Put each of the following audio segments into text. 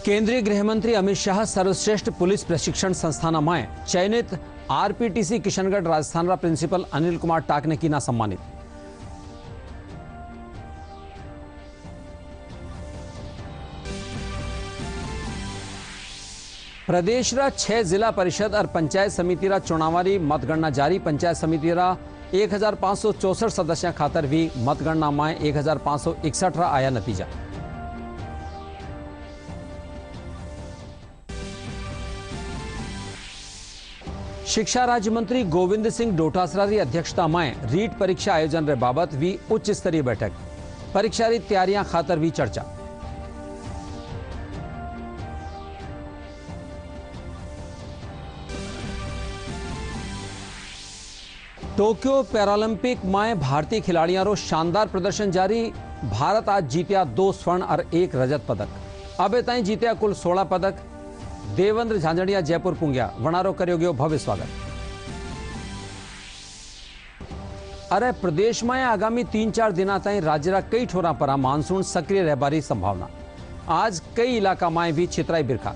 केंद्रीय गृह मंत्री अमित शाह सर्वश्रेष्ठ पुलिस प्रशिक्षण संस्थानामाय चयनित आरपीटीसी किशनगढ़ राजस्थान प्रिंसिपल अनिल कुमार टाकने की ना सम्मानित। प्रदेश 6 जिला परिषद और पंचायत समिति चुनावारी मतगणना जारी। पंचायत समिति 1564 सदस्यों खातर भी मतगणना में 1561 आया नतीजा। शिक्षा राज्य मंत्री गोविंद सिंह डोटासरा की अध्यक्षता में रीट परीक्षा आयोजन रे बाबत भी उच्च स्तरीय बैठक। परीक्षा की तैयारियां खातर भी चर्चा। टोक्यो पैरालंपिक में भारतीय खिलाड़ियों रो शानदार प्रदर्शन जारी। भारत आज जीत्या 2 स्वर्ण और 1 रजत पदक। अब ताई जीत्या कुल 16 पदक। देवेंद्र झांझड़िया जयपुर पुंग्या वणारो करियो गयो भव्य स्वागत। अरे प्रदेश में आगामी 3-4 दिन ताई राज्य कई ठोरा पर मानसून सक्रिय रहबारी संभावना। आज कई इलाका में भी छितराई बिरखा।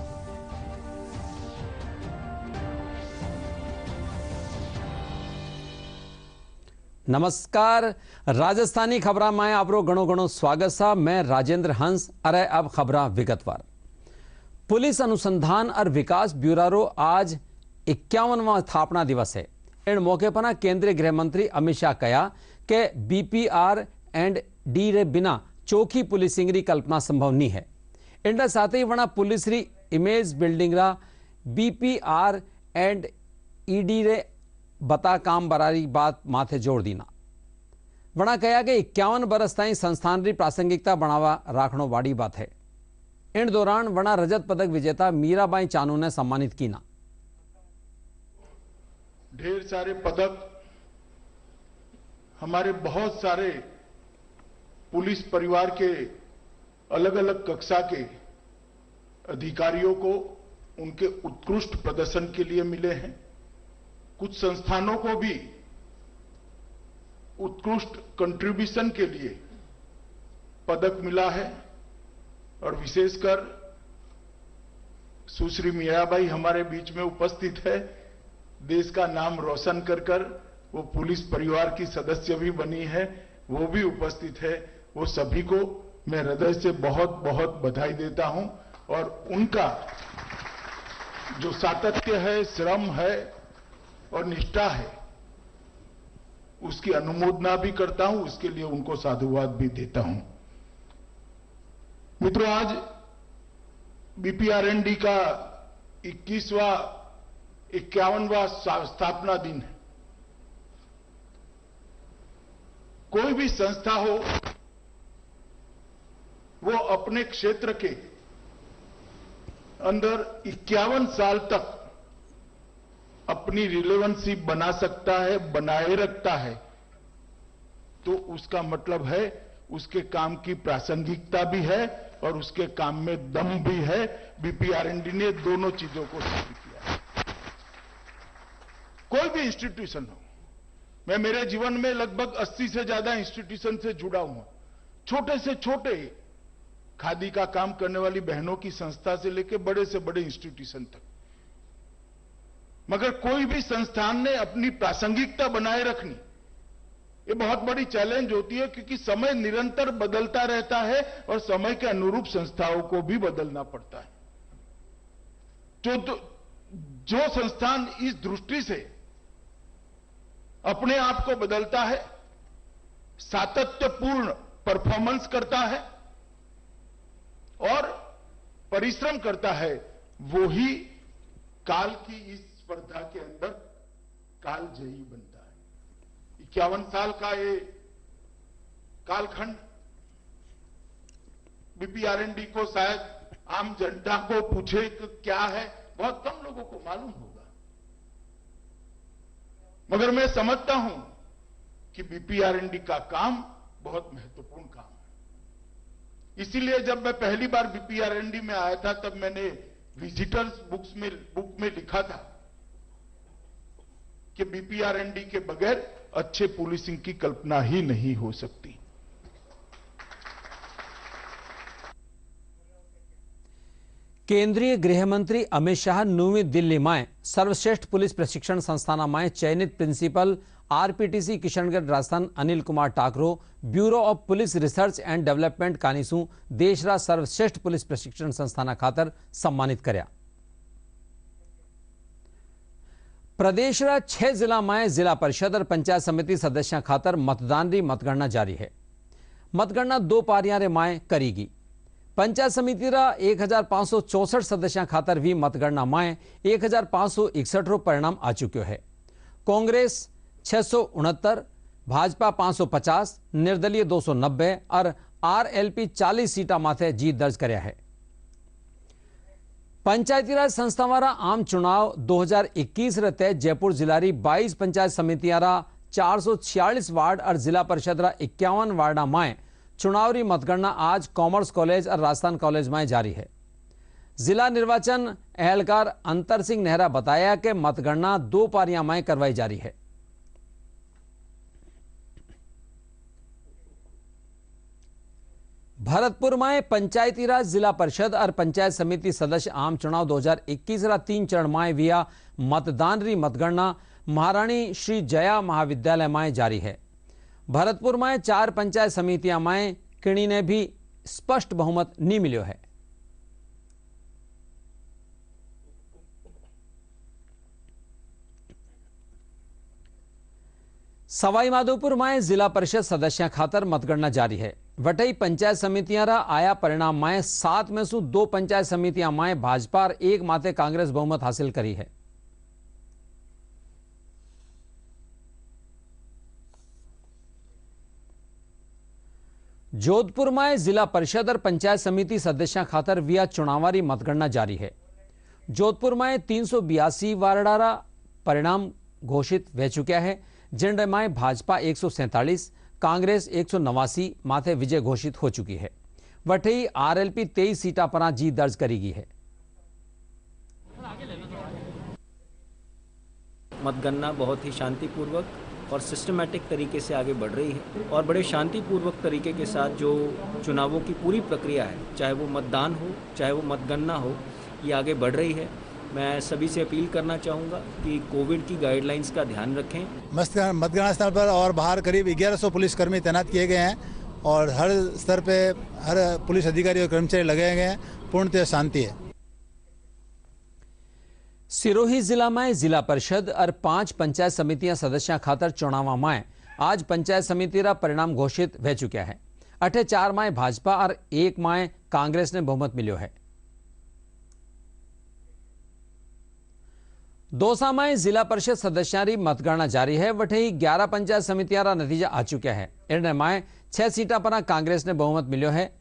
नमस्कार, राजस्थानी खबरा में आपरो घणो घणो स्वागत सा। मैं राजेंद्र हंस। अरे अब खबरा विगतवार। पुलिस अनुसंधान और विकास ब्यूरो आज 51वां स्थापना दिवस है। इन मौके पर केंद्रीय गृह मंत्री अमित शाह कहा कि बीपीआर एंड डी रे बिना चोखी पुलिसिंग री कल्पना संभव नहीं है। इंडा साथ ही वना पुलिस री इमेज बिल्डिंग रा बीपीआर एंड ईडी रे बता काम बरारी बात माथे जोड़ दीना। वना कहा कि 51 बरस ताई संस्थान री प्रासंगिकता बढ़ावा राखणो वाड़ी बात है। इन दौरान वना रजत पदक विजेता मीराबाई चानू ने सम्मानित की ना। ढेर सारे पदक हमारे बहुत सारे पुलिस परिवार के अलग अलग कक्षा के अधिकारियों को उनके उत्कृष्ट प्रदर्शन के लिए मिले हैं। कुछ संस्थानों को भी उत्कृष्ट कंट्रीब्यूशन के लिए पदक मिला है और विशेषकर सुश्री मीराबाई हमारे बीच में उपस्थित है। देश का नाम रोशन कर वो पुलिस परिवार की सदस्य भी बनी है, वो भी उपस्थित है। वो सभी को मैं हृदय से बहुत बहुत बधाई देता हूं और उनका जो सातत्य है, श्रम है और निष्ठा है, उसकी अनुमोदना भी करता हूं। उसके लिए उनको साधुवाद भी देता हूं। मित्रों, आज बीपीआरएनडी का 51वां स्थापना दिन है। कोई भी संस्था हो, वो अपने क्षेत्र के अंदर 51 साल तक अपनी रिलेवेंसी बना सकता है, बनाए रखता है, तो उसका मतलब है उसके काम की प्रासंगिकता भी है और उसके काम में दम भी है। बीपीआरएनडी ने दोनों चीजों को सिद्ध किया है। कोई भी इंस्टीट्यूशन हो, मैं मेरे जीवन में लगभग 80 से ज्यादा इंस्टीट्यूशन से जुड़ा हूं। छोटे से छोटे खादी का काम करने वाली बहनों की संस्था से लेकर बड़े से बड़े इंस्टीट्यूशन तक, मगर कोई भी संस्थान ने अपनी प्रासंगिकता बनाए रखनी, ये बहुत बड़ी चैलेंज होती है, क्योंकि समय निरंतर बदलता रहता है और समय के अनुरूप संस्थाओं को भी बदलना पड़ता है। जो संस्थान इस दृष्टि से अपने आप को बदलता है, सातत्यपूर्ण परफॉर्मेंस करता है और परिश्रम करता है, वो ही काल की इस स्पर्धा के अंदर कालजयी बनता है। 51 साल का ये कालखंड बीपीआरएनडी को शायद आम जनता को पूछे कि क्या है, बहुत कम लोगों को मालूम होगा, मगर मैं समझता हूं कि बीपीआरएनडी का काम बहुत महत्वपूर्ण काम है। इसीलिए जब मैं पहली बार बीपीआरएनडी में आया था, तब मैंने विजिटर्स बुक में लिखा था कि बीपीआरएनडी के बगैर अच्छे पुलिसिंग की कल्पना ही नहीं हो सकती। केंद्रीय गृह मंत्री अमित शाह नवी दिल्ली में सर्वश्रेष्ठ पुलिस प्रशिक्षण संस्थान में चयनित principal RPTC Kishangarh Rajasthan Anil Kumar Takro bureau of police research and development कानीसू देशरा सर्वश्रेष्ठ पुलिस प्रशिक्षण संस्थान खातर सम्मानित कर्या। प्रदेशरा 6 जिला में जिला परिषद और पंचायत समिति सदस्य खातर मतदान री मतगणना जारी है। मतगणना 2 पारियां रे माए करीगी। पंचायत समिति रा 1564 सदस्य खातर भी मतगणना माए 1561 रो परिणाम आ चुक्यो है। कांग्रेस 669, भाजपा 550, निर्दलीय 290 और आरएलपी 40 सीटा माथे जीत दर्ज कर्या है। पंचायती राज संस्थावारा आम चुनाव 2021 रहते जयपुर जिला री 22 पंचायत समितियां रा 446 वार्ड और जिला परिषद रा 51 वार्डा माए चुनावी मतगणना आज कॉमर्स कॉलेज और राजस्थान कॉलेज में जारी है। जिला निर्वाचन एहलकार अंतर सिंह नेहरा बताया कि मतगणना 2 पारियां में करवाई जा रही है। भरतपुर में पंचायती राज जिला परिषद और पंचायत समिति सदस्य आम चुनाव 2021 रा 3 चरण में विया मतदान री मतगणना महारानी श्री जया महाविद्यालय में जारी है। भरतपुर में 4 पंचायत समितियां में किणी ने भी स्पष्ट बहुमत नहीं मिलो है। सवाई माधोपुर में जिला परिषद सदस्य खातर मतगणना जारी है। वटई पंचायत समितियां रा आया परिणाम में 7 में से 2 पंचायत समितियां में भाजपा और 1 माथे कांग्रेस बहुमत हासिल करी है। जोधपुर में जिला परिषद और पंचायत समिति सदस्य खातर विया चुनावारी मतगणना जारी है। जोधपुर में 382 वार्डारा परिणाम घोषित हो चुका है, जिनमें में भाजपा 147, कांग्रेस 189 माथे विजय घोषित हो चुकी है। वठी आरएलपी 23 सीटा पर जीत दर्ज करेगी है। मतगणना बहुत ही शांतिपूर्वक और सिस्टमैटिक तरीके से आगे बढ़ रही है और बड़े शांतिपूर्वक तरीके के साथ जो चुनावों की पूरी प्रक्रिया है, चाहे वो मतदान हो चाहे वो मतगणना हो, ये आगे बढ़ रही है। मैं सभी से अपील करना चाहूँगा कि कोविड की गाइडलाइंस का ध्यान रखें। मतगणना स्थल पर और बाहर करीब 1100 पुलिसकर्मी तैनात किए गए हैं और हर स्तर पे हर पुलिस अधिकारी और कर्मचारी लगाए गए हैं। पूर्णतः शांति है। सिरोही जिला में जिला परिषद और 5 पंचायत समितियां सदस्य खातर चुनाव में आज पंचायत समिति रा परिणाम घोषित हो चुका है। 4 में भाजपा और 1 में कांग्रेस ने बहुमत मिलो है। दौसा में जिला परिषद सदस्यों की मतगणना जारी है। वठी 11 पंचायत समितियां रा नतीजा आ चुका है। इनमें 6 सीटा पर कांग्रेस ने बहुमत मिलो है।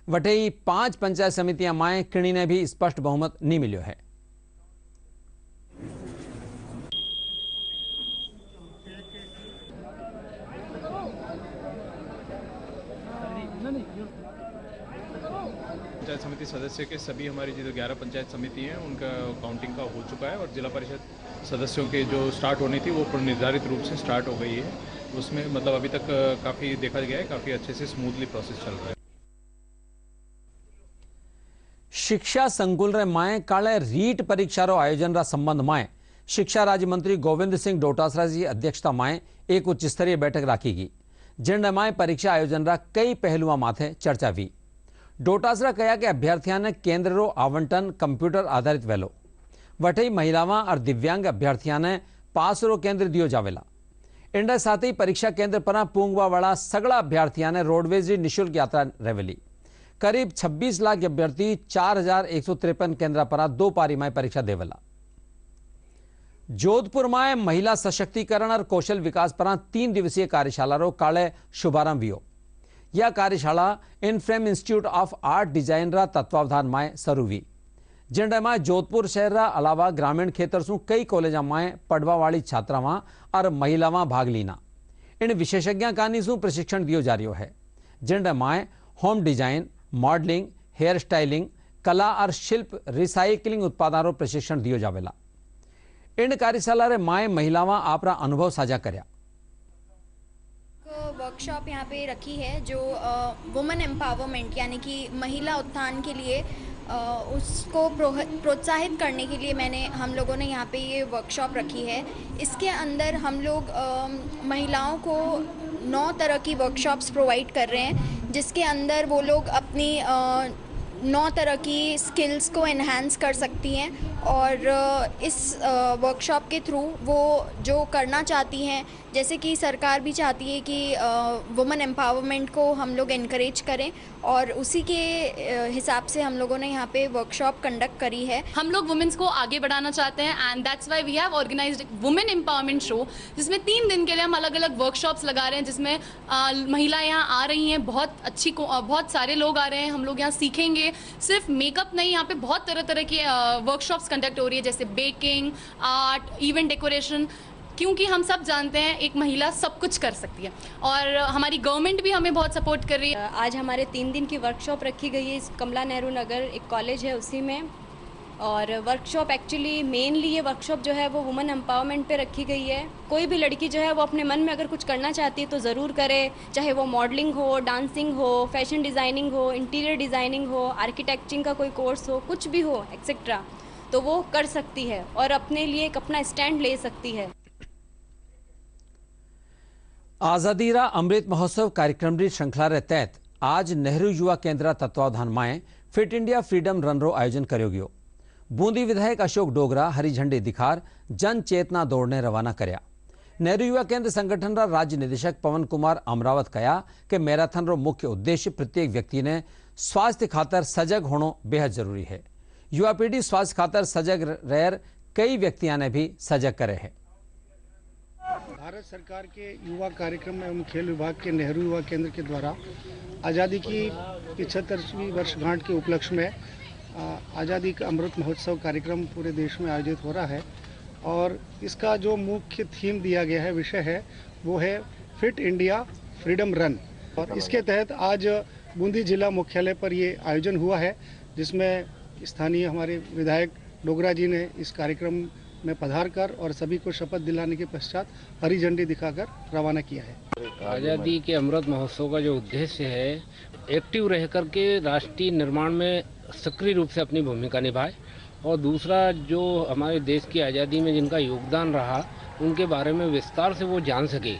वठी 5 पंचायत समितियां में किणी ने भी स्पष्ट बहुमत नहीं मिलो है। पंचायत समिति सदस्य के सभी हमारी जो 11 पंचायत समिति हैं उनका काउंटिंग का हो चुका है और जिला परिषद सदस्यों के जो स्टार्ट होनी थी वो निर्धारित रूप से स्टार्ट हो गई है। उसमें मतलब अभी तक काफ़ी देखा गया है, काफ़ी अच्छे से स्मूथली प्रोसेस चल रहा है। शिक्षा संकुल रे माए काले रीट परीक्षा रो आयोजन रा संबंध में शिक्षा राज्य मंत्री गोविंद सिंह डोटासरा की अध्यक्षता में एक उच्च स्तरीय बैठक राखी गई, जिनमें माए परीक्षा आयोजन रा कई पहलुओं माथे चर्चा हुई। डोटासरा कहा कि अभ्यर्थियों ने केंद्र रो आवंटन कंप्यूटर आधारित वेलो। वठी महिलावां और दिव्यांग अभ्यर्थियों ने पास रो केंद्र दियो जावेला। इनके साथ ही परीक्षा केंद्र पर पूंगवा वाला सगला अभ्यर्थियों ने रोडवेज निःशुल्क यात्रा रहेली। करीब 26 लाख अभ्यर्थी 4153 केंद्र पर 2 पारी में परीक्षा देवेला। जोधपुर में महिला सशक्तिकरण और कौशल विकास पर 3 दिवसीय कार्यशाला रो काले शुभारंभ हुई। यह कार्यशाला इनफ्रेम इंस्टीट्यूट ऑफ आर्ट डिजाइन रा तत्वावधान में शुरू हुई, जिनमें जोधपुर शहर रा अलावा ग्रामीण क्षेत्र से कई कॉलेजा में पढ़वा वाली छात्रावां और महिलावां भाग लीना। इन विशेषज्ञ कानी से प्रशिक्षण दियो जा रहा है, जिनमें home design, modelling, hair styling, कला और शिल्प रिसाइकलिंग उत्पादों रो प्रशिक्षण दियो जावेला। इन कार्यशाला रे माए महिलावां आपरा अनुभव साझा कर्या। वर्कशॉप यहाँ पे रखी है जो वुमेन एम्पावरमेंट यानी कि महिला उत्थान के लिए उसको प्रोत्साहित करने के लिए हम लोगों ने यहाँ पे ये वर्कशॉप रखी है। इसके अंदर हम लोग महिलाओं को 9 तरह की वर्कशॉप्स प्रोवाइड कर रहे हैं, जिसके अंदर वो लोग अपनी 9 तरह की स्किल्स को एनहांस कर सकती हैं और इस वर्कशॉप के थ्रू वो जो करना चाहती हैं, जैसे कि सरकार भी चाहती है कि वुमेन एम्पावरमेंट को हम लोग इनकरेज करें और उसी के हिसाब से हम लोगों ने यहाँ पे वर्कशॉप कंडक्ट करी है। हम लोग वुमेन्स को आगे बढ़ाना चाहते हैं and that's why we have organised women empowerment show, जिसमें 3 दिन के लिए हम अलग अलग वर्कशॉप्स लगा रहे हैं, जिसमें महिलाएं यहाँ आ रही हैं, बहुत सारे लोग आ रहे हैं। हम लोग यहाँ सीखेंगे, सिर्फ मेकअप नहीं, यहाँ पे बहुत तरह तरह की वर्कशॉप्स कंडक्ट हो रही है, जैसे बेकिंग, आर्ट, इवेंट डेकोरेशन, क्योंकि हम सब जानते हैं एक महिला सब कुछ कर सकती है और हमारी गवर्नमेंट भी हमें बहुत सपोर्ट कर रही है। आज हमारे 3 दिन की वर्कशॉप रखी गई है इस कमला नेहरू नगर एक कॉलेज है उसी में, और वर्कशॉप एक्चुअली मेनली ये वर्कशॉप जो है वो वुमेन एम्पावरमेंट पे रखी गई है। कोई भी लड़की जो है वो अपने मन में अगर कुछ करना चाहती है तो ज़रूर करे, चाहे वो मॉडलिंग हो, डांसिंग हो, फैशन डिज़ाइनिंग हो, इंटीरियर डिज़ाइनिंग हो, आर्किटेक्चरिंग का कोई कोर्स हो, कुछ भी हो एक्सेट्रा, तो वो कर सकती है और अपने लिए एक अपना स्टैंड ले सकती है। आज़ादी रा अमृत महोत्सव कार्यक्रम री श्रृंखला रे तहत आज नेहरू युवा केंद्र तत्वावधान में फिट इंडिया फ्रीडम रन रो आयोजन करो गयो। बूंदी विधायक अशोक डोगरा हरी झंडी दिखार जन चेतना दौड़ ने रवाना करया। नेहरू युवा केंद्र संगठन रा राज्य निदेशक पवन कुमार अमरावत कहा कि मैराथन रो मुख्य उद्देश्य प्रत्येक व्यक्ति ने स्वास्थ्य खातर सजग होना बेहद जरूरी है। युवा पीढ़ी स्वास्थ्य खातर सजग रह कई व्यक्तियों ने भी सजग करे है। भारत सरकार के युवा कार्यक्रम एवं खेल विभाग के नेहरू युवा केंद्र के द्वारा आज़ादी की 75वीं वर्षगांठ के उपलक्ष्य में आज़ादी का अमृत महोत्सव कार्यक्रम पूरे देश में आयोजित हो रहा है और इसका जो मुख्य थीम दिया गया है, विषय है, वो है फिट इंडिया फ्रीडम रन। और इसके तहत आज बूंदी जिला मुख्यालय पर ये आयोजन हुआ है, जिसमें स्थानीय हमारे विधायक डोगरा जी ने इस कार्यक्रम में पधार कर और सभी को शपथ दिलाने के पश्चात हरी झंडी दिखाकर रवाना किया है। आज़ादी के अमृत महोत्सव का जो उद्देश्य है, एक्टिव रह कर के राष्ट्रीय निर्माण में सक्रिय रूप से अपनी भूमिका निभाए और दूसरा जो हमारे देश की आज़ादी में जिनका योगदान रहा उनके बारे में विस्तार से वो जान सके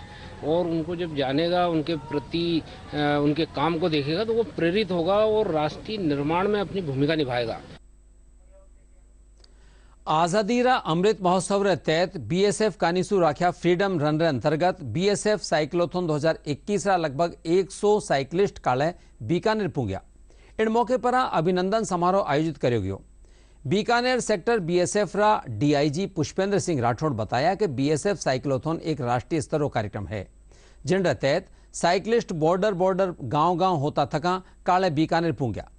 और उनको जब जानेगा, उनके प्रति उनके काम को देखेगा तो वो प्रेरित होगा और राष्ट्रीय निर्माण में अपनी भूमिका निभाएगा। आज़ादी रा अमृत महोत्सव रे तहत बीएसएफ कानीसू राख्या फ्रीडम रन रे अंतर्गत बीएसएफ साइक्लोथॉन 2021 रा लगभग 100 साइक्लिस्ट काले बीकानेर पुंग्या। इन मौके पर अभिनंदन समारोह आयोजित करो गयो। बीकानेर सेक्टर बीएसएफ रा डीआईजी पुष्पेंद्र सिंह राठौड़ बताया कि बीएसएफ साइक्लोथॉन एक राष्ट्रीय स्तर कार्यक्रम है, जिन तहत साइक्लिस्ट बॉर्डर गांव होता थका काले बीकानेर पुंग्या।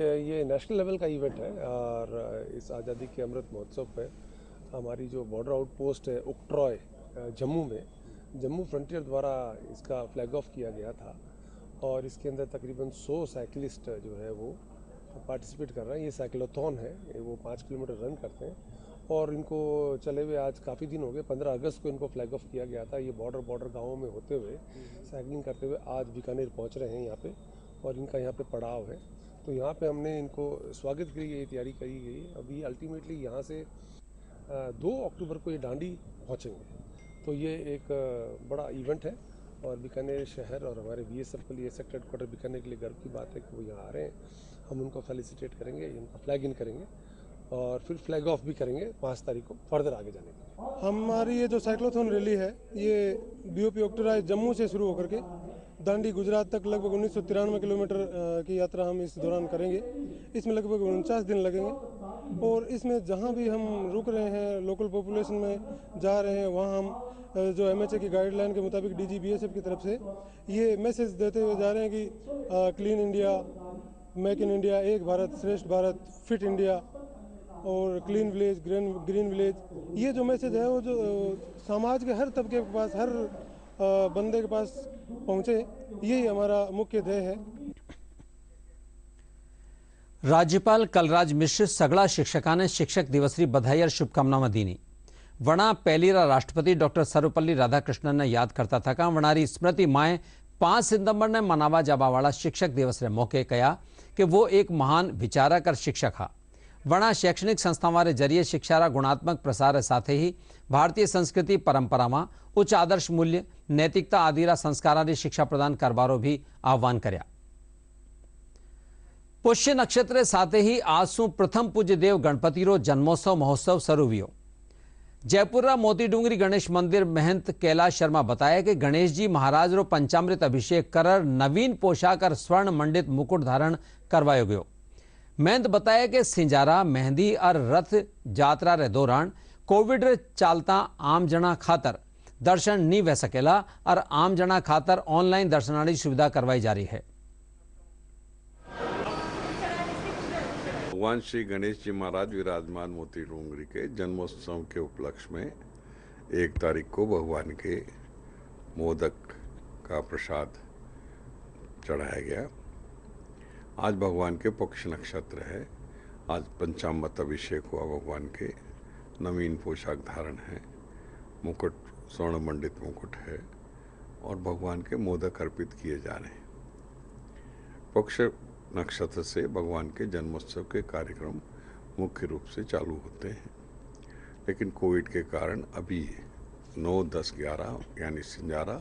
ये नेशनल लेवल का इवेंट है और इस आज़ादी के अमृत महोत्सव पे हमारी जो बॉर्डर आउटपोस्ट है उक्ट्रॉय जम्मू में, जम्मू फ्रंटियर द्वारा इसका फ्लैग ऑफ किया गया था और इसके अंदर तकरीबन 100 साइकिलिस्ट जो है वो पार्टिसिपेट कर रहे हैं। ये साइक्लोथॉन है, वो 5 किलोमीटर रन करते हैं और इनको चले हुए आज काफ़ी दिन हो गए। 15 अगस्त को इनको फ्लैग ऑफ किया गया था। ये बॉर्डर गाँवों में होते हुए साइकिलिंग करते हुए आज बीकानेर पहुँच रहे हैं यहाँ पे और इनका यहाँ पे पड़ाव है, तो यहाँ पे हमने इनको स्वागत के लिए तैयारी करी गई। अभी अल्टीमेटली यहाँ से 2 अक्टूबर को ये डांडी पहुँचेंगे, तो ये एक बड़ा इवेंट है और बीकानेर शहर और हमारे बीएसएफ के लिए सेक्टर हेडक्वार्टर बीकानेर के लिए गर्व की बात है कि वो यहाँ आ रहे हैं। हम उनको फेलिसिटेट करेंगे, इनका फ्लैग इन करेंगे और फिर फ्लैग ऑफ भी करेंगे 5 तारीख को फर्दर आगे जाने के। हमारी ये जो साइक्लोथॉन रैली है ये बीओपी ऑक्टोराय जम्मू से शुरू होकर के दांडी गुजरात तक लगभग 1993 किलोमीटर की यात्रा हम इस दौरान करेंगे। इसमें लगभग 49 दिन लगेंगे और इसमें जहां भी हम रुक रहे हैं, लोकल पॉपुलेशन में जा रहे हैं, वहां हम जो एमएचए की गाइडलाइन के मुताबिक डीजी बीएसएफ की तरफ से ये मैसेज देते हुए जा रहे हैं कि clean India, make in India, एक भारत श्रेष्ठ भारत, फिट इंडिया, और क्लीन विलेज, ग्रीन विलेज, ये जो मैसेज है वो जो समाज के हर तबके के पास, हर बंदे के पास पहुँचे, यही हमारा मुख्य ध्येय है। राज्यपाल कलराज मिश्र सगळा शिक्षकांना शिक्षक दिवसની બધાઈ और शुभकामनाओं दीनी वणा पहलीरा राष्ट्रपति डॉक्टर सर्वपल्ली राधाकृष्णन ने याद करता था वणारी स्मृति माए 5 सितंबर ने मनावा जावावाला शिक्षक दिवस रे मौके कहा कि वो एक महान विचारक और शिक्षक हा। वणा शैक्षणिक संस्थाओं के जरिए शिक्षारा गुणात्मक प्रसार साथ ही भारतीय संस्कृति परंपरा में उच्च आदर्श मूल्य नैतिकता आदिरा संस्कारानी शिक्षा प्रदान करवारो भी आह्वान कर्या। पुष्य नक्षत्र साथ ही आज सु प्रथम पूज्य देव गणपति रो जन्मोत्सव महोत्सव शुरू हुआ। जयपुर मोती डूंगरी गणेश मंदिर महंत कैलाश शर्मा बताया कि गणेश जी महाराज रो पंचामृत अभिषेक कर नवीन पोशाक और स्वर्ण मंडित मुकुट धारण करवायो गयो। महंत बताया कि सिंजारा मेहंदी और रथ यात्रा रे दौरान कोविड रे चालता आम जना खातर दर्शन नहीं वह सकेला और आम जना खातर ऑनलाइन दर्शनानी सुविधा करवाई जा रही है। भगवान श्री गणेश जी महाराज विराजमान मोती डूंगरी के जन्मोत्सव के उपलक्ष्य में 1 तारीख को भगवान के मोदक का प्रसाद चढ़ाया गया। आज भगवान के पक्ष नक्षत्र है। आज पंचामृत अभिषेक हुआ। भगवान के नवीन पोशाक धारण है, मुकुट स्वर्ण मंडित मुकुट है और भगवान के मोदक अर्पित किए जा रहे हैं। पक्ष नक्षत्र से भगवान के जन्मोत्सव के कार्यक्रम मुख्य रूप से चालू होते हैं, लेकिन कोविड के कारण अभी 9, 10, 11 यानी सिंजारा,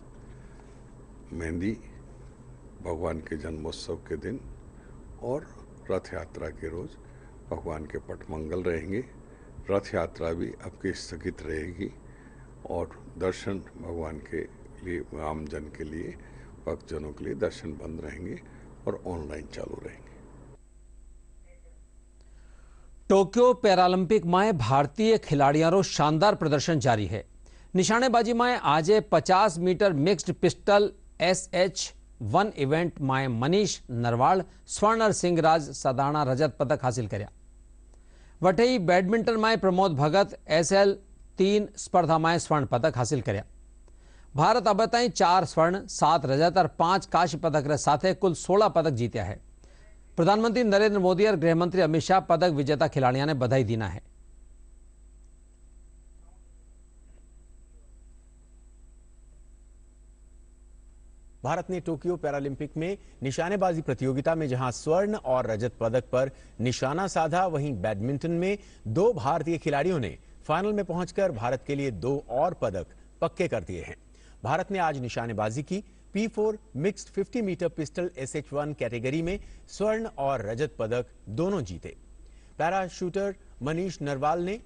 मेहंदी भगवान के जन्मोत्सव के दिन और रथ यात्रा के रोज भगवान के पट मंगल रहेंगे। रथ यात्रा भी आपकी स्थगित रहेगी और दर्शन भगवान के लिए आम जन के लिए, भक्तजनों के लिए दर्शन बंद रहेंगे और ऑनलाइन चालू रहेंगे। टोक्यो पैरालंपिक में भारतीय खिलाड़ियों रो शानदार प्रदर्शन जारी है। निशानेबाजी में आज 50 metre mixed pistol SH1 event में मनीष नरवाल स्वर्ण और सिंहराज सदाणा रजत पदक हासिल कर्या। वठई बैडमिंटन में प्रमोद भगत SL3 स्पर्धा में स्वर्ण पदक हासिल कर्या। भारत अब ताई 4 स्वर्ण, 7 रजत और 5 कांस्य पदक के साथ कुल 16 पदक जीत्या है। प्रधानमंत्री नरेंद्र मोदी और गृहमंत्री अमित शाह पदक विजेता खिलाड़ियों ने बधाई दीना है। भारत ने टोक्यो पैरालंपिक में निशानेबाजी प्रतियोगिता में जहां स्वर्ण और रजत पदक पर निशाना साधा, वहीं बैडमिंटन में 2 भारतीय खिलाड़ियों ने फाइनल में पहुंचकर भारत के लिए 2 और पदक पक्के कर दिए हैं। भारत ने आज निशानेबाजी की P4 mixed 50 metre pistol SH1 category में स्वर्ण और रजत पदक दोनों जीते। पैरा शूटर मनीष नरवाल ने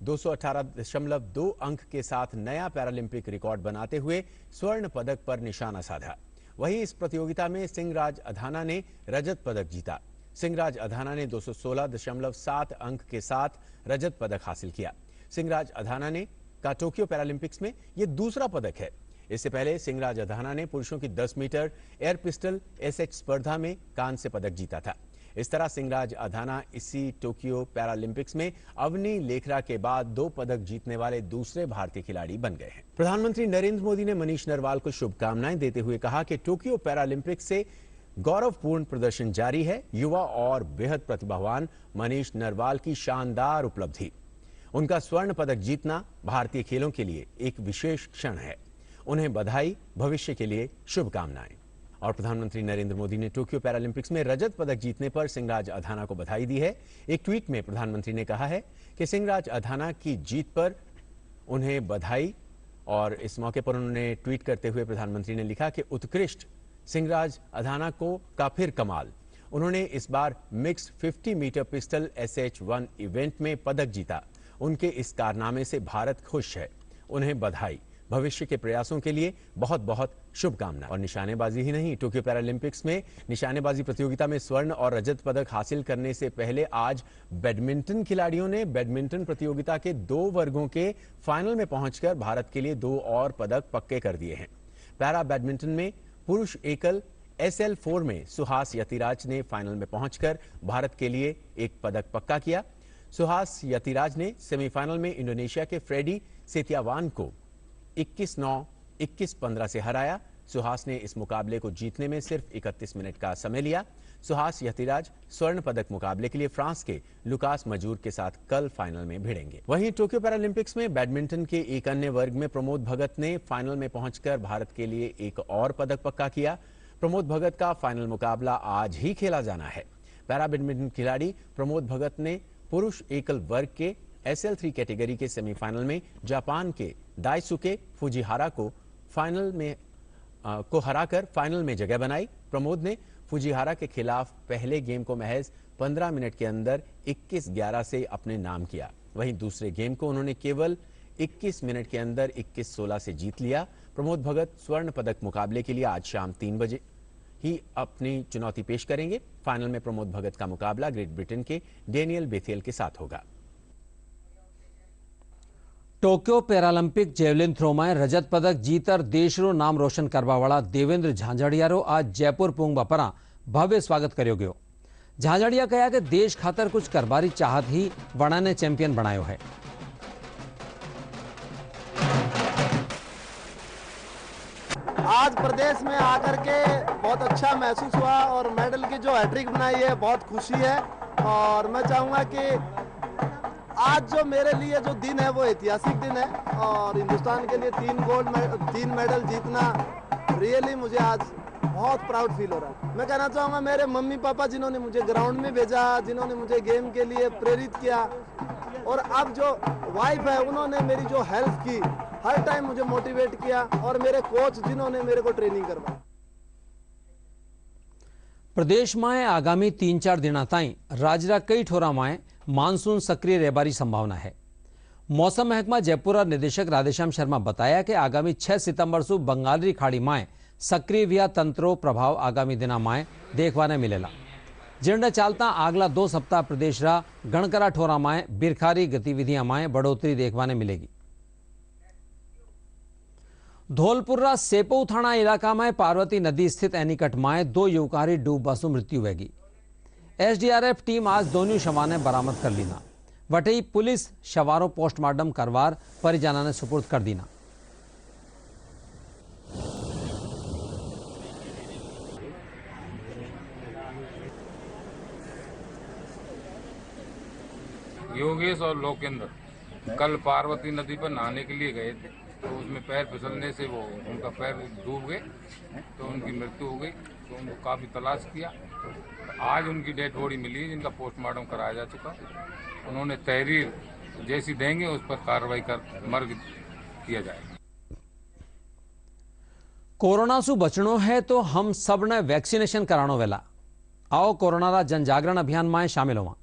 218.2 अंक के साथ नया पैरालंपिक रिकॉर्ड बनाते हुए स्वर्ण पदक पर निशाना साधा। वहीं इस प्रतियोगिता में सिंहराज अधाना ने रजत पदक जीता। सिंहराज अधाना ने 216.7 अंक के साथ रजत पदक हासिल किया। सिंहराज अधाना ने का टोक्यो पैरालंपिक्स में यह दूसरा पदक है। इससे पहले सिंहराज अधाना ने पुरुषों की 10 मीटर एयर पिस्टल SH स्पर्धा में कांस्य पदक जीता था। इस तरह सिंहराज अधाना इसी टोक्यो पैरालंपिक्स में अवनी लेखरा के बाद 2 पदक जीतने वाले दूसरे भारतीय खिलाड़ी बन गए हैं। प्रधानमंत्री नरेंद्र मोदी ने मनीष नरवाल को शुभकामनाएं देते हुए कहा कि टोक्यो पैरालंपिक्स से गौरवपूर्ण प्रदर्शन जारी है। युवा और बेहद प्रतिभावान मनीष नरवाल की शानदार उपलब्धि, उनका स्वर्ण पदक जीतना भारतीय खेलों के लिए एक विशेष क्षण है। उन्हें बधाई, भविष्य के लिए शुभकामनाएं। और प्रधानमंत्री नरेंद्र मोदी ने टोक्यो पैरालंपिक्स में रजत पदक जीतने पर सिंहराज अधाना को बधाई दी है। एक ट्वीट में प्रधानमंत्री ने कहा है कि सिंहराज अधाना की जीत पर उन्हें बधाई, और इस मौके पर उन्होंने ट्वीट करते हुए प्रधानमंत्री ने लिखा कि उत्कृष्ट सिंहराज अधाना को का फिर कमाल। उन्होंने इस बार mixed 50 metre pistol SH1 event में पदक जीता। उनके इस कारनामे से भारत खुश है। उन्हें बधाई, भविष्य के प्रयासों के लिए बहुत बहुत शुभकामनाएं। और निशानेबाजी ही नहीं, टोक्यो पैरालंपिक्स में निशानेबाजी प्रतियोगिता में स्वर्ण और रजत पदक हासिल करने से पहले आज बैडमिंटन खिलाड़ियों ने बैडमिंटन प्रतियोगिता के 2 वर्गों के फाइनल में पहुंचकर भारत के लिए 2 और पदक पक्के कर दिए हैं। पैरा बैडमिंटन में पुरुष एकल SL4 में सुहास यतिराज ने फाइनल में पहुंचकर भारत के लिए 1 पदक पक्का किया। सुहास यतिराज ने सेमीफाइनल में इंडोनेशिया के फ्रेडी सेतियावान को 21-9, 21-15 से हराया। सुहास ने इस मुकाबले को जीतने में सिर्फ 31 मिनट का समय लिया। सुहास यतिराज स्वर्ण पदक मुकाबले के लिए फ्रांस के लुकास मजूर के साथ कल फाइनल में भिड़ेंगे। वहीं टोक्यो पैरालंपिक्स में बैडमिंटन के एक अन्य वर्ग में प्रमोद भगत ने फाइनल में पहुंचकर भारत के लिए एक और पदक पक्का किया। प्रमोद भगत का फाइनल मुकाबला आज ही खेला जाना है। पैरा बैडमिंटन खिलाड़ी प्रमोद भगत ने पुरुष एकल वर्ग के SL3 कैटेगरी के सेमीफाइनल में जापान के दाइसुके फुजिहारा को हराकर फाइनल में जगह बनाई। प्रमोद ने फुजिहारा के खिलाफ पहले गेम को महज 15 मिनट के अंदर 21-11 से अपने नाम किया। वहीं दूसरे गेम को उन्होंने केवल 21 मिनट के अंदर 21-16 से जीत लिया। प्रमोद भगत स्वर्ण पदक मुकाबले के लिए आज शाम 3 बजे ही अपनी चुनौती पेश करेंगे। फाइनल में प्रमोद भगत का मुकाबला ग्रेट ब्रिटेन के डेनियल बेथेल के साथ होगा। टोक्यो पैरालंपिक जेवलिन थ्रो में रजत पदक जीतर देशरो नाम रोशन करवावाळा देवेंद्र झांझड़ियारो आज जयपुर पूंग बपरा भव्य स्वागत कर्यो गयो। झांझड़िया कहा कि देश खातर कुछ करबारी चाहत ही वणाने चैंपियन बनायो है। आज प्रदेश में आकर के बहुत अच्छा महसूस हुआ और मेडल की जो हैट्रिक बनाई है बहुत खुशी है। और मैं चाहूँगा कि आज जो मेरे लिए जो दिन है वो ऐतिहासिक दिन है और हिंदुस्तान के लिए 3 मेडल जीतना रियली मुझे आज बहुत प्राउड फील हो रहा है। मैं कहना चाहूँगा मेरे मम्मी पापा जिन्होंने मुझे ग्राउंड में भेजा, जिन्होंने मुझे गेम के लिए प्रेरित किया, और अब जो वाइफ है उन्होंने मेरी जो हेल्प की, हर टाइम मुझे मोटिवेट किया, और मेरे कोच जिन्होंने मेरे को ट्रेनिंग करवाई। प्रदेश में आगामी 3-4 दिना ताई राज्य कई ठोरा में मानसून सक्रिय रहबारी संभावना है। मौसम महकमा जयपुर निदेशक राधेश्याम शर्मा बताया कि आगामी 6 सितंबर से बंगाली खाड़ी में सक्रिय व्या तंत्रो प्रभाव आगामी दिना में देखने मिलेला, जिनने चालता अगला 2 सप्ताह प्रदेश रा गणकरा ठोरा में बिरखारी गतिविधियां में बढ़ोतरी देखने मिलेगी। धौलपुरा सेपऊ थाना इलाका में पार्वती नदी स्थित एनीकट में 2 युवकारी डूबने से मृत्यु होगी। SDRF टीम आज दोनों शवाने बरामद कर लीना। वटई पुलिस शवारों पोस्टमार्टम करवार परिजनों ने सुपुर्द कर दीना। योगेश और लोकेंद्र कल पार्वती नदी पर नहाने के लिए गए थे, तो उसमें पैर फिसलने से वो उनका पैर डूब गए, तो उनकी मृत्यु हो गई। तो उनको काफ़ी तलाश किया, तो आज उनकी डेड बॉडी मिली है, जिनका पोस्टमार्टम कराया जा चुका। उन्होंने तहरीर जैसी देंगे उस पर कार्रवाई कर मर्ग किया जाएगा। कोरोना से बचनो है तो हम सब ने वैक्सीनेशन करानो वेला। आओ कोरोना रा जन जागरण अभियान में शामिल हुआ।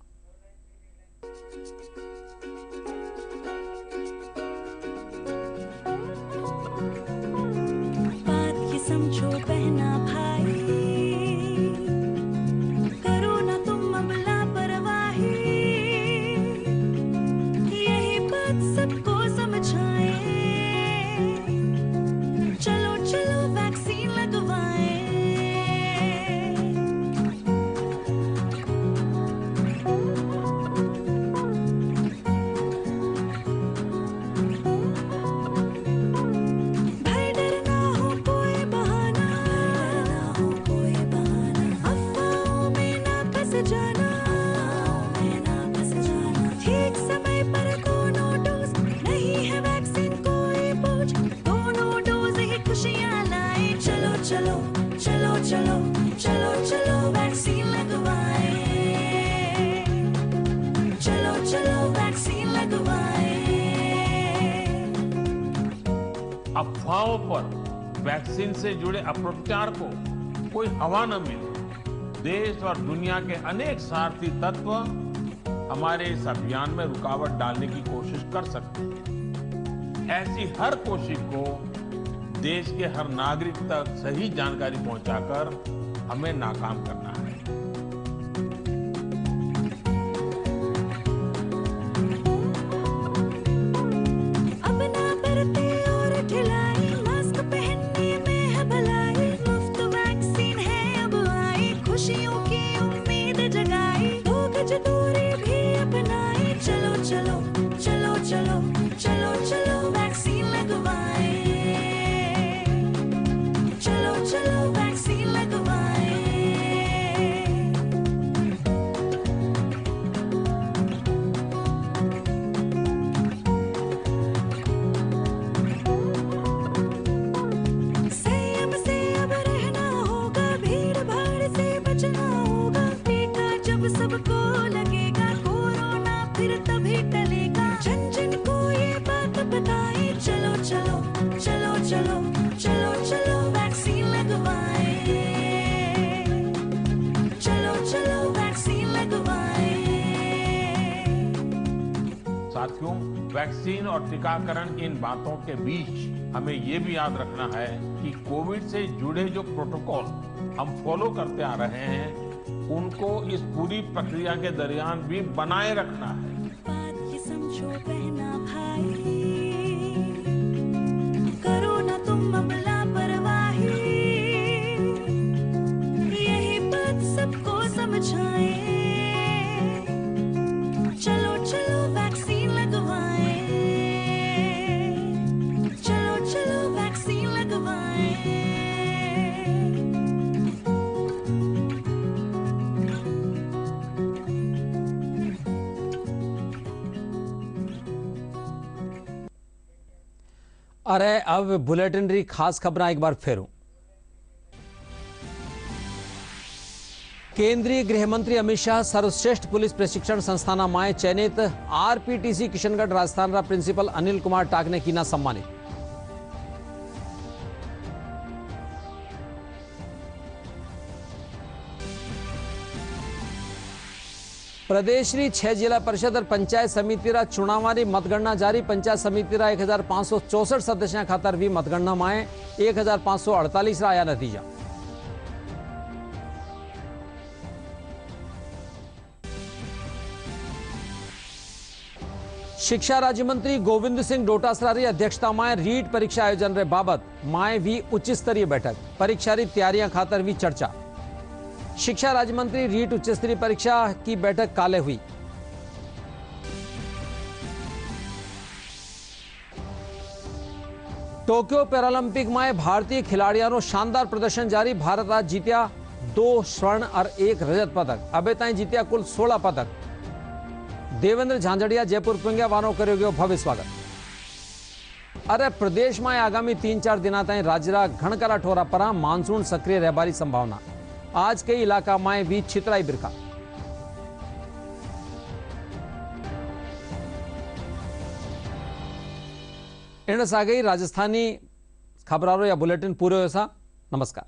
अफवाहों पर वैक्सीन से जुड़े अपप्रचार को कोई हवा न मिले। देश और दुनिया के अनेक स्वार्थी तत्व हमारे इस अभियान में रुकावट डालने की कोशिश कर सकते हैं। ऐसी हर कोशिश को देश के हर नागरिक तक सही जानकारी पहुंचाकर हमें नाकाम करना है। वैक्सीन और टीकाकरण इन बातों के बीच हमें ये भी याद रखना है कि कोविड से जुड़े जो प्रोटोकॉल हम फॉलो करते आ रहे हैं उनको इस पूरी प्रक्रिया के दरमियान भी बनाए रखना है। करो ना तुम अब लापरवाही, यही बात सबको समझाए। चलो चलो वैक्सीन लगवाएं, चलो चलो वैक्सीन लगवाएं। अरे अब बुलेटिन री खास खबरां एक बार फेरूं। केंद्रीय गृह मंत्री अमित शाह सर्वश्रेष्ठ पुलिस प्रशिक्षण संस्थाना माए चयनित आरपीटीसी किशनगढ़ राजस्थान रा प्रिंसिपल अनिल कुमार टाक ने कीना सम्मानित। प्रदेश री 6 जिला परिषद और पंचायत समिति रा चुनावारी मतगणना जारी। पंचायत समिति रा 1564 सदस्यों खातर भी मतगणना माए 1548 रा आया नतीजा। शिक्षा राज्य मंत्री गोविंद सिंह डोटासरा री अध्यक्षता में रीट परीक्षा आयोजन रे बाबत माए भी उच्च स्तरीय बैठक। परीक्षा री तैयारियां खातर भी चर्चा। शिक्षा राज्य मंत्री रीट उच्च स्तरीय परीक्षा की बैठक काले हुई। टोक्यो पैरालंपिक में भारतीय खिलाड़ियों शानदार प्रदर्शन जारी। भारत आज जीत्या 2 स्वर्ण और 1 रजत पदक। अबे ताई जीत्या कुल 16 पदक। देवेंद्र झांझड़िया जयपुर पुंग्या वानो करो गयो भव्य स्वागत। अरे प्रदेश में आगामी 3-4 दिन ताई राज्य घणकरा ठोरा पर मानसून सक्रिय रहबारी संभावना। आज कई इलाका में भी छितराई बिरखा। इन सागई राजस्थानी खबरारो या बुलेटिन पूरे हो सा। नमस्कार।